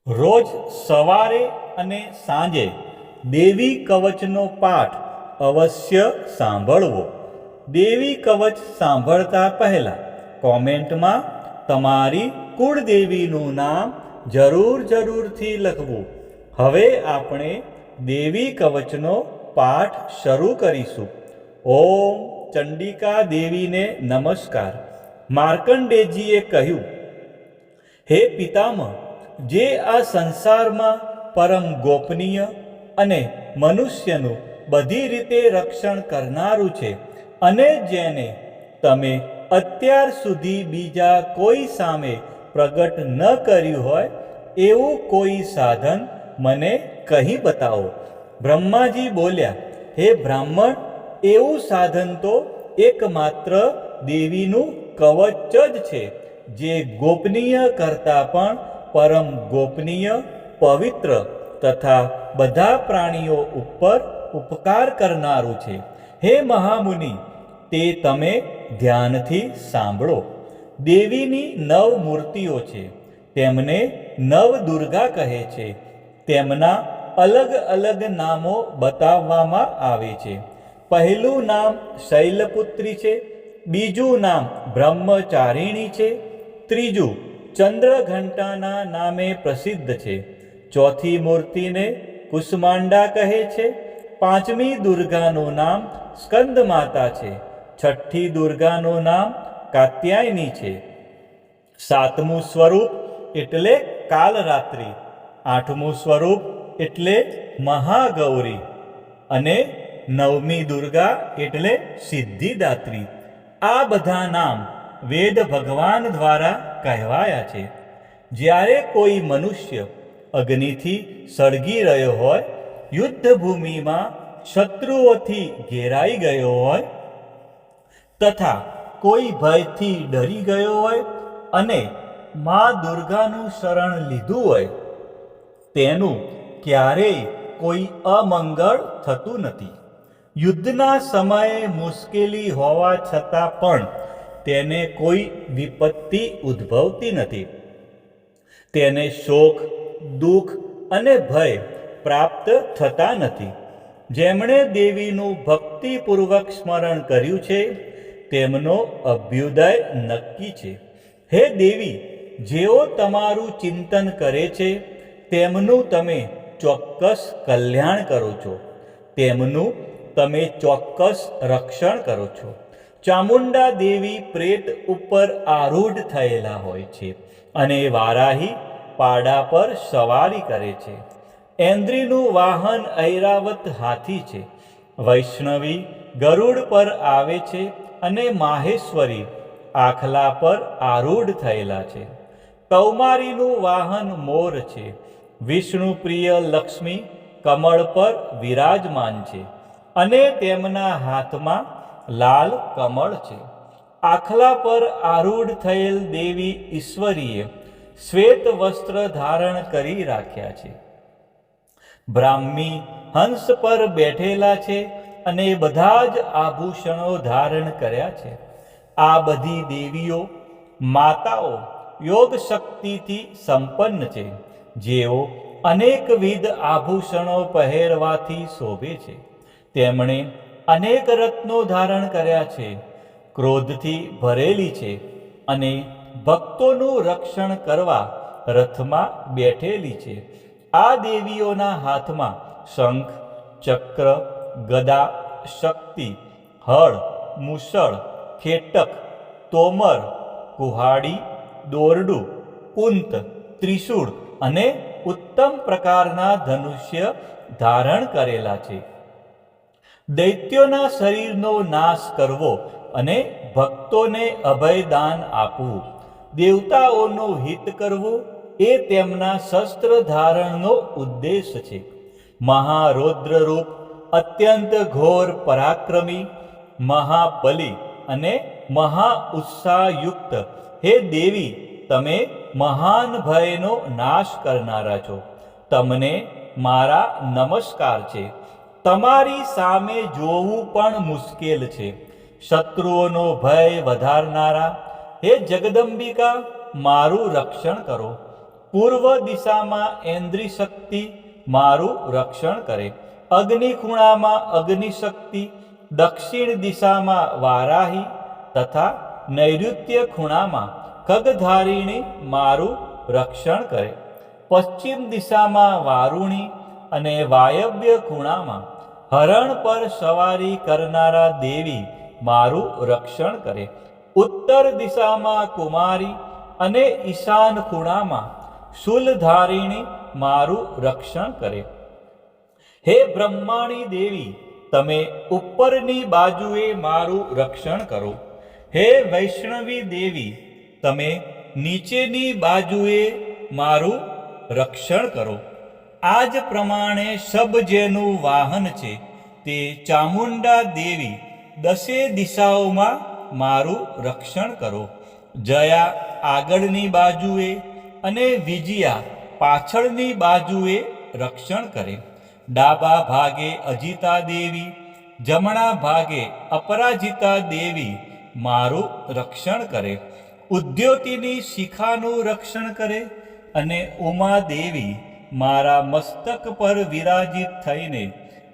રોજ સવારે અને સાંજે દેવી કવચનો પાઠ અવશ્ય સાંભળવો. દેવી કવચ સાંભળતા પહેલાં કોમેન્ટમાં તમારી કુળદેવીનું નામ જરૂરથી લખવું. હવે આપણે દેવી કવચનો પાઠ શરૂ કરીશું. ઓમ ચંડિકા દેવીને નમસ્કાર. માર્કંડેયજીએ કહ્યું, હે પિતામહ, જે આ સંસારમાં પરમ ગોપનીય અને મનુષ્યનું બધી રીતે રક્ષણ કરનારું છે, અને જેને તમે અત્યાર સુધી બીજા કોઈ સામે પ્રગટ ન કર્યું હોય એવું કોઈ સાધન મને કહી બતાવો. બ્રહ્માજી બોલ્યા, હે બ્રાહ્મણ, એવું સાધન તો એકમાત્ર દેવીનું કવચ જ છે, જે ગોપનીય કરતાં પણ પરમ ગોપનીય, પવિત્ર તથા બધા પ્રાણીઓ ઉપર ઉપકાર કરનારું છે. હે મહામુનિ, તે તમે ધ્યાનથી સાંભળો. દેવીની 9 મૂર્તિઓ છે. તેમને નવદુર્ગા કહે છે. તેમના અલગ અલગ નામો બતાવવામાં આવે છે. પહેલું નામ શૈલપુત્રી છે, બીજું નામ બ્રહ્મચારિણી છે, ત્રીજું ચંદ્રઘંટાના નામે પ્રસિદ્ધ છે, ચોથી મૂર્તિને કુષ્માંડા કહે છે, પાંચમી દુર્ગાનું નામ સ્કંદમાતા છે, છઠ્ઠી દુર્ગાનું નામ કાત્યાયની છે, સાતમું સ્વરૂપ એટલે કાલરાત્રિ, આઠમું સ્વરૂપ એટલે મહાગૌરી અને નવમી દુર્ગા એટલે સિદ્ધિદાત્રી. આ બધા નામ વેદ ભગવાન દ્વારા કહેવાયા છે. જ્યારે કોઈ મનુષ્ય અગ્નિથી સળગી રહ્યો હોય, યુદ્ધભૂમિમાં શત્રુઓથી ઘેરાઈ ગયો હોય તથા કોઈ ભયથી ડરી ગયો હોય અને મા દુર્ગાનું શરણ લીધું હોય, તેનું ક્યારેય કોઈ અમંગળ થતું નથી. યુદ્ધના સમયે મુશ્કેલી હોવા છતાં પણ તેને કોઈ વિપત્તિ ઉદ્ભવતી નથી. તેને શોક, દુઃખ અને ભય પ્રાપ્ત થતા નથી. જેમણે દેવીનું ભક્તિપૂર્વક સ્મરણ કર્યું છે, તેમનો અભ્યુદય નક્કી છે. હે દેવી, જેઓ તમારું ચિંતન કરે છે, તેમનું તમે ચોક્કસ કલ્યાણ કરો છો, તેમનું તમે ચોક્કસ રક્ષણ કરો છો. ચામુંડા દેવી પ્રેત ઉપર આરૂઢ થયેલા હોય છે અને વારાહી પાડા પર સવારી કરે છે. ઐન્દ્રીનું વાહન ઐરાવત હાથી છે. વૈષ્ણવી ગરુડ પર આવે છે અને માહેશ્વરી આખલા પર આરૂઢ થયેલા છે. કૌમારીનું વાહન મોર છે. વિષ્ણુ પ્રિય લક્ષ્મી કમળ પર વિરાજમાન છે અને તેમના હાથમાં લાલ કમળ છે. આખલા પર આરૂઢ થયેલ દેવી ઈશ્વરીએ શ્વેત વસ્ત્ર ધારણ કરી રાખ્યા છે. બ્રાહ્મી હંસ પર બેઠેલા છે અને બધા જ આભૂષણો ધારણ કર્યા છે. આ બધી દેવીઓ માતાઓ યોગ શક્તિથી સંપન્ન છે, જેઓ અનેકવિધ આભૂષણો પહેરવાથી શોભે છે. તેમણે અનેક રત્નો ધારણ કર્યા છે, ક્રોધથી ભરેલી છે અને ભક્તોનું રક્ષણ કરવા રથમાં બેઠેલી છે. આ દેવીઓના હાથમાં શંખ, ચક્ર, ગદા, શક્તિ, હળ, મુસળ, ખેટક, તોમર, કુહાડી, દોરડું, કુંત, ત્રિશૂળ અને ઉત્તમ પ્રકારના ધનુષ્ય ધારણ કરેલા છે. દૈત્યોના શરીરનો નાશ કરવો અને ભક્તોને અભયદાન આપવું, દેવતાઓનું હિત કરવું એ તેમના શસ્ત્ર ધારણનો ઉદ્દેશ છે. મહારૌદ્ર રૂપ, અત્યંત ઘોર પરાક્રમી, મહાબલી અને મહા ઉત્સાહયુક્ત હે દેવી, તમે મહાન ભયનો નાશ કરનારા છો. તમને મારા નમસ્કાર છે. તમારી સામે જોવું પણ મુશ્કેલ છે. શત્રુઓનો ભય વધારનારા હે જગદંબિકા, મારું રક્ષણ કરો. પૂર્વ દિશામાં ઐન્દ્રી શક્તિ મારું રક્ષણ કરે. અગ્નિ ખૂણામાં અગ્નિ શક્તિ, દક્ષિણ દિશામાં વારાહી તથા નૈઋત્ય ખૂણામાં ખગધારિણી મારું રક્ષણ કરે. પશ્ચિમ દિશામાં વારુણી અને વાયવ્ય ખૂણામાં હરણ પર સવારી કરનારા દેવી મારું રક્ષણ કરે. ઉત્તર દિશામાં કુમારી અને ઈશાન ખૂણામાં શૂલધારિણી મારું રક્ષણ કરે. હે બ્રહ્માણી દેવી, તમે ઉપરની બાજુએ મારું રક્ષણ કરો. હે વૈષ્ણવી દેવી, તમે નીચેની બાજુએ મારું રક્ષણ કરો. આ જ પ્રમાણે શબ જેનું વાહન છે તે ચામુંડા દેવી દસે દિશાઓમાં મારું રક્ષણ કરો. જયા આગળની બાજુએ અને વિજયા પાછળની બાજુએ રક્ષણ કરે. ડાબા ભાગે અજિતા દેવી, જમણા ભાગે અપરાજિતા દેવી મારું રક્ષણ કરે. ઉદ્યોતિની શિખાનું રક્ષણ કરે અને ઉમા દેવી મારા મસ્તક પર વિરાજિત થઈને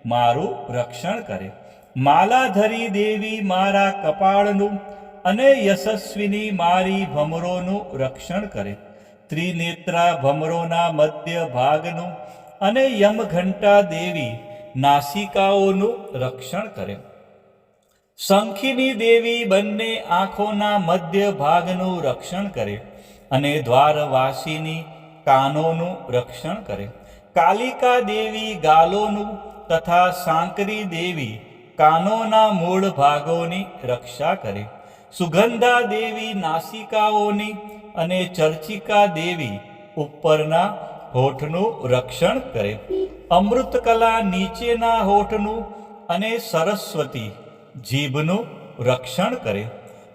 મારું રક્ષણ કરે. માલાધરી દેવી મારા કપાળનું અને યશસ્વિની મારી ભમરોનું રક્ષણ કરે. ત્રિનેત્રા ભમરોના મધ્ય ભાગનું અને યમઘંટા દેવી નાસિકાઓનું રક્ષણ કરે. શંખિની દેવી બંને આંખોના મધ્ય ભાગનું રક્ષણ કરે અને દ્વારવાસીની કાનોનું રક્ષણ કરે. કાલિકા દેવી ગાલોનું તથા સાંકરી દેવી કાનોના મૂળ ભાગોની રક્ષા કરે. સુગંધા દેવી નાસિકાઓની અને ચર્ચિકા દેવી ઉપરના હોઠનું રક્ષણ કરે. અમૃતકલા નીચેના હોઠનું અને સરસ્વતી જીભનું રક્ષણ કરે.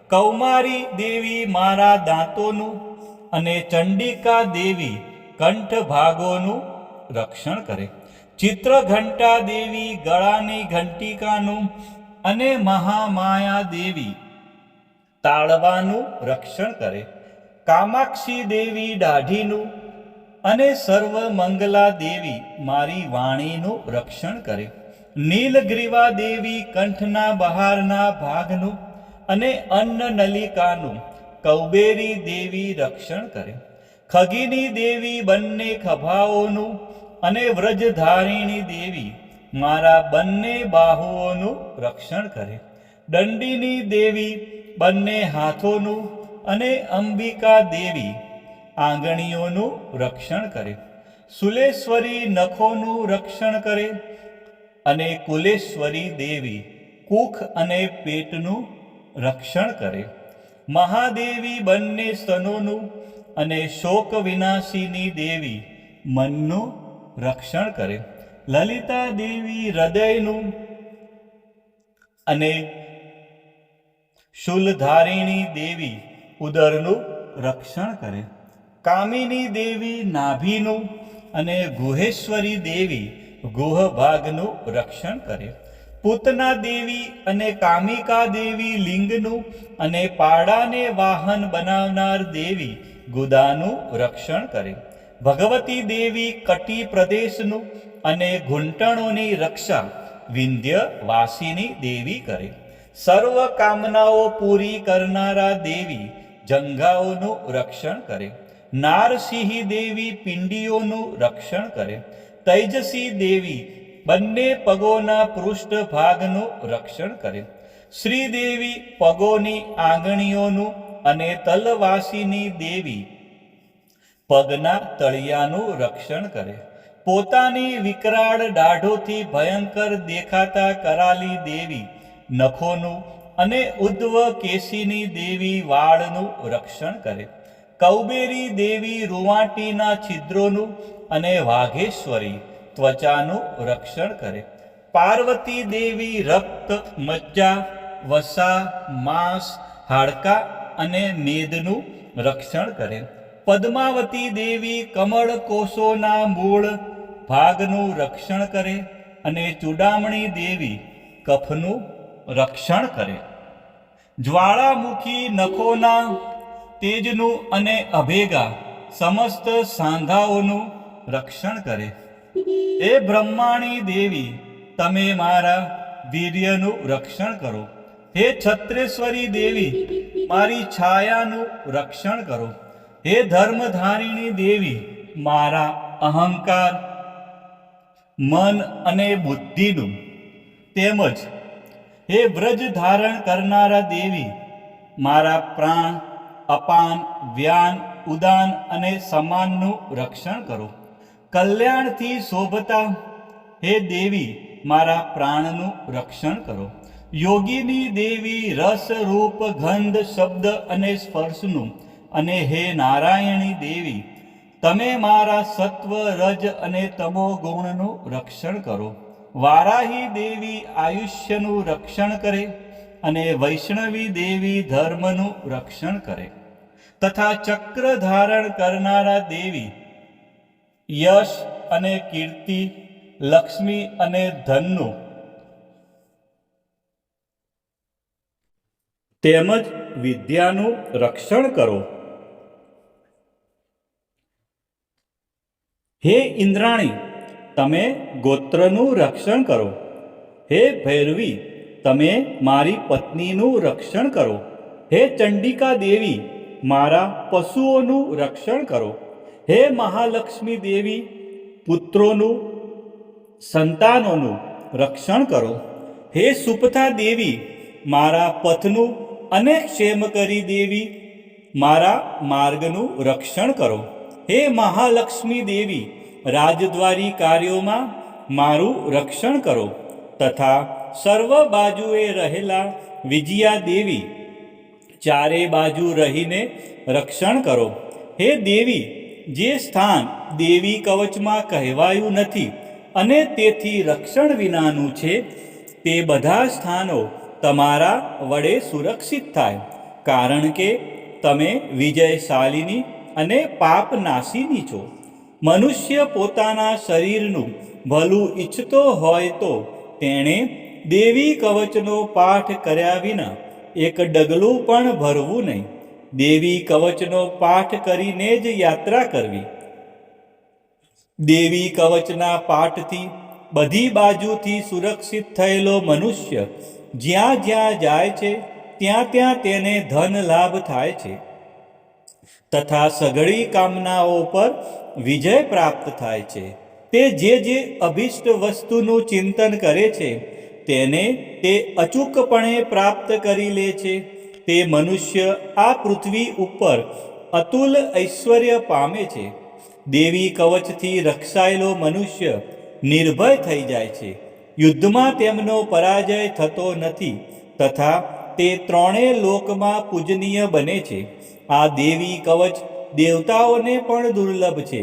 કૌમારી દેવી મારા દાંતોનું અને ચંડિકા દેવી કંઠ ભાગોનું રક્ષણ કરે. ચિત્રઘંટા દેવી ગળાની ઘંટિકાનું અને મહામાયા દેવી તાળવાનું રક્ષણ કરે. કામાક્ષી દેવી દાઢીનું અને સર્વમંગલા દેવી મારી વાણીનું રક્ષણ કરે. નીલગ્રીવા દેવી કંઠના બહારના ભાગનું અને અન્ન નલિકાનું કૌબેરી દેવી રક્ષણ કરે. ખગીની દેવી બંને ખભાઓનું અને વ્રજધારિણી દેવી મારા બંને બાહુઓનું રક્ષણ કરે. દંડીની દેવી બંને હાથોનું અને અંબિકા દેવી આંગળીઓનું રક્ષણ કરે. સુલેશ્વરી નખોનું રક્ષણ કરે અને કુલેશ્વરી દેવી કુખ અને પેટનું રક્ષણ કરે. મહાદેવી બંને સ્તનોનું અને શોક વિનાશીની દેવી મનનું રક્ષણ કરે. લલિતા દેવી હૃદયનું અને શૂલધારિણી દેવી ઉદરનું રક્ષણ કરે. કામિની દેવી નાભીનું અને ગુહેશ્વરી દેવી ગુહ ભાગનું રક્ષણ કરે. પૂતના દેવી અને કામિકા દેવી લિંગનું અને પાડાને વાહન બનાવનાર દેવી ગુદાનું રક્ષણ કરે. ભગવતી દેવી કટી પ્રદેશનું અને ઘૂંટણોની રક્ષા વિંધ્ય વાસીની દેવી કરે. સર્વ કામનાઓ પૂરી કરનારા દેવી જંઘાઓનું રક્ષણ કરે. નારસિંહી દેવી પિંડીઓનું રક્ષણ કરે. તૈજસી દેવી બંને પગોના પૃષ્ઠ ભાગનું રક્ષણ કરે. શ્રીદેવી પગોની આંગળીઓનું અને તલવાસીની દેવી પગના તળિયાનું રક્ષણ કરે. પોતાની વિકરાળ દાઢોથી ભયંકર દેખાતા કરાલી દેવી નખોનું અને ઉદ્ધવ કેશીની દેવી વાળનું રક્ષણ કરે. કૌબેરી દેવી રૂવાટીના છિદ્રોનું અને વાઘેશ્વરી ત્વચાનું રક્ષણ કરે. પાર્વતી દેવી રક્ત, મજ્જા, વસા, માંસ, હાડકા અને મેદનું રક્ષણ કરે. પદ્માવતી દેવી કમળ કોષોના મૂળ ભાગનું રક્ષણ કરે અને ચૂડામણી દેવી કફનું રક્ષણ કરે. જ્વાળામુખી નખોના તેજનું અને અભેગા સમસ્ત સાંધાઓનું રક્ષણ કરે. એ બ્રહ્માણી દેવી, તમે મારા વીર્યનું રક્ષણ કરો. હે છત્રેશ્વરી દેવી, મારી છાયાનું રક્ષણ કરો. હે ધર્મધારિણી દેવી, મારા અહંકાર, મન અને બુદ્ધિનું, તેમજ હે વ્રજ ધારણ કરનારા દેવી, મારા પ્રાણ, અપાન, વ્યાન, ઉદાન અને સમાનનું રક્ષણ કરો. કલ્યાણથી શોભતા હે દેવી, મારા પ્રાણનું રક્ષણ કરો. યોગીની દેવી, રસ, રૂપ, ગંધ, શબ્દ અને સ્પર્શનું, અને હે નારાયણી દેવી, તમે મારા સત્વ, રજ અને તમો ગુણનું રક્ષણ કરો. વારાહી દેવી આયુષ્યનું રક્ષણ કરે, અને વૈષ્ણવી દેવી ધર્મનું રક્ષણ કરે. તથા ચક્ર ધારણ કરનારા દેવી, યશ અને કીર્તિ, લક્ષ્મી અને ધનનું, તેમજ વિદ્યાનું રક્ષણ કરો. હે ઇન્દ્રાણી, તમે ગોત્રનું રક્ષણ કરો. હે ભૈરવી, તમે મારી પત્નીનું રક્ષણ કરો. હે ચંડિકા દેવી, મારા પશુઓનું રક્ષણ કરો. હે મહાલક્ષ્મી દેવી, પુત્રોનું, સંતાનોનું રક્ષણ કરો. હે સુપથા દેવી, મારા પથનું, અને ક્ષેમકરી દેવી, મારા માર્ગનું રક્ષણ કરો. હે મહાલક્ષ્મી દેવી, રાજદ્વારી કાર્યોમાં મારું રક્ષણ કરો. તથા સર્વ બાજુએ રહેલા વિજયા દેવી, ચારે બાજુ રહીને રક્ષણ કરો. હે દેવી, જે સ્થાન દેવી કવચમાં કહેવાયું નથી અને તેથી રક્ષણ વિનાનું છે, તે બધા સ્થાનો તમારા વડે સુરક્ષિત થાય, કારણ કે તમે વિજયશાલિની અને પાપનાશીની છો. મનુષ્ય પોતાના શરીરનું ભલું ઈચ્છતો હોય તો તેણે દેવી કવચનો પાઠ કર્યા વિના એક ડગલું પણ ભરવું નહીં. દેવી કવચનો પાઠ કરીને જ યાત્રા કરવી. દેવી કવચના પાઠથી બધી બાજુથી સુરક્ષિત થયેલો મનુષ્ય જ્યાં જ્યાં જાય છે ત્યાં ત્યાં તેને ધન લાભ થાય છે, તથા સઘળી કામનાઓ પર વિજય પ્રાપ્ત થાય છે. તે જે અભિષ્ટ વસ્તુનું ચિંતન કરે છે તેને તે અચૂકપણે પ્રાપ્ત કરી લે છે. તે મનુષ્ય આ પૃથ્વી ઉપર અતુલ ઐશ્વર્ય પામે છે. દેવી કવચથી રક્ષાયેલો મનુષ્ય નિર્ભય થઈ જાય છે. યુદ્ધમાં તેમનો પરાજય થતો નથી, તથા તે ત્રણેય લોકમાં પૂજનીય બને છે. આ દેવી કવચ દેવતાઓને પણ દુર્લભ છે.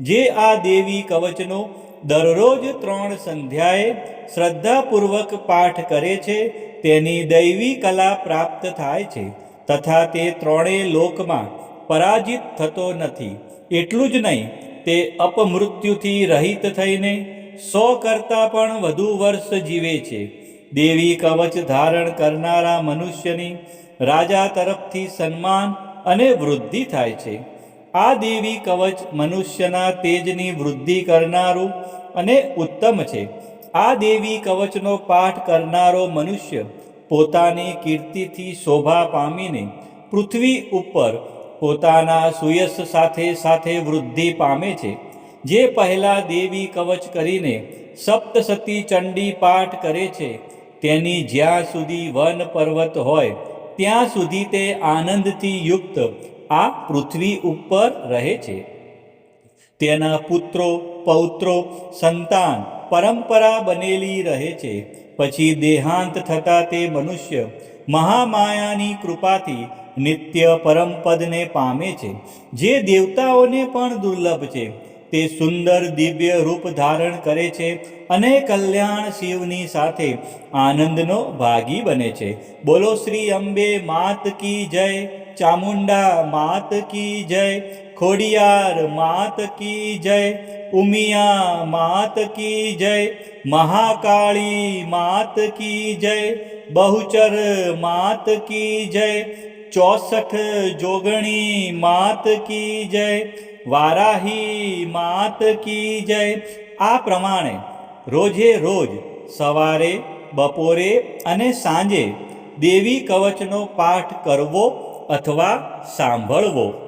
જે આ દેવી કવચનો દરરોજ 3 સંધ્યાએ શ્રદ્ધાપૂર્વક પાઠ કરે છે તેની દૈવી કલા પ્રાપ્ત થાય છે, તથા તે ત્રણેય લોકમાં પરાજિત થતો નથી. એટલું જ નહીં, તે અપમૃત્યુથી રહિત થઈને 100 કરતાં પણ વધુ વર્ષ જીવે છે. દેવી કવચ ધારણ કરનારા મનુષ્યની રાજા તરફથી સન્માન અને વૃદ્ધિ થાય છે. આ દેવી કવચ મનુષ્યના તેજની વૃદ્ધિ કરનારું અને ઉત્તમ છે. આ દેવી કવચનો પાઠ કરનારો મનુષ્ય પોતાની કીર્તિથી શોભા પામીને પૃથ્વી ઉપર પોતાના સુયશ સાથે સાથે વૃદ્ધિ પામે છે. જે પહેલા દેવી કવચ કરીને સપ્તસતી ચંડી પાઠ કરે છે તેની જ્યાં સુધી વન પર્વત હોય ત્યાં સુધી તે આનંદથી યુક્ત આ પૃથ્વી ઉપર રહે છે. તેના પુત્રો, પૌત્રો, સંતાન પરંપરા બનેલી રહે છે. પછી દેહાંત થતાં તે મનુષ્ય મહામાયાની કૃપાથી નિત્ય પરમપદને પામે છે, જે દેવતાઓને પણ દુર્લભ છે. તે સુંદર દિવ્ય રૂપ ધારણ કરે છે અને કલ્યાણ શિવની સાથે આનંદનો ભાગી બને છે. બોલો શ્રી અંબે માત કી જય, ચામુંડા માત કી જય, ખોડિયાર માત કી જય, ઉમિયા માત કી જય, મહાકાળી માત કી જય, બહુચર માત કી જય, 64 જોગણી માત કી જય, વારાહી માત કી જય. આ પ્રમાણે રોજે રોજ સવારે, બપોરે અને સાંજે દેવી કવચનો પાઠ કરવો અથવા સાંભળવો.